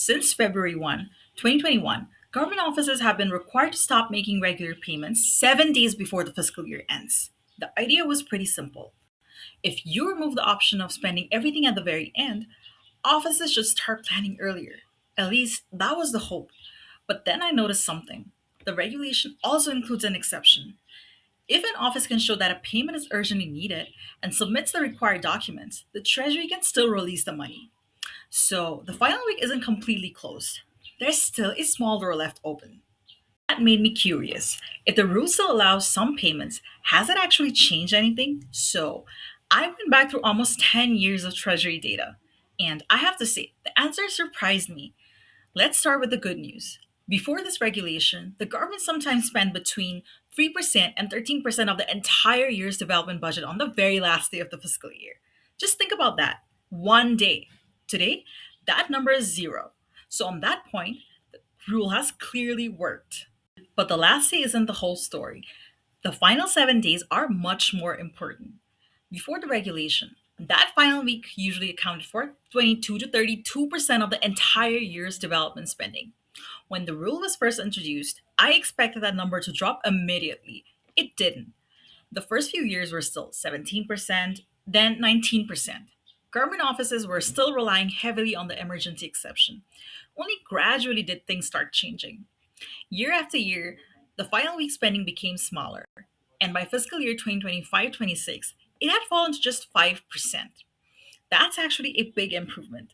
Since February 1, 2021, government offices have been required to stop making regular payments 7 days before the fiscal year ends. The idea was pretty simple. If you remove the option of spending everything at the very end, offices should start planning earlier. At least that was the hope. But then I noticed something. The regulation also includes an exception. If an office can show that a payment is urgently needed and submits the required documents, the Treasury can still release the money. So the final week isn't completely closed. There's still a small door left open. That made me curious. If the rule still allows some payments, has it actually changed anything? So I went back through almost 10 years of Treasury data. And I have to say, the answer surprised me. Let's start with the good news. Before this regulation, the government sometimes spent between 3% and 13% of the entire year's development budget on the very last day of the fiscal year. Just think about that. One day. Today, that number is zero. So, on that point, the rule has clearly worked. But the last day isn't the whole story. The final 7 days are much more important. Before the regulation, that final week usually accounted for 22 to 32% of the entire year's development spending. When the rule was first introduced, I expected that number to drop immediately. It didn't. The first few years were still 17%, then 19%. Government offices were still relying heavily on the emergency exception. Only gradually did things start changing. Year after year, the final week spending became smaller, and by fiscal year 2025-26, it had fallen to just 5%. That's actually a big improvement.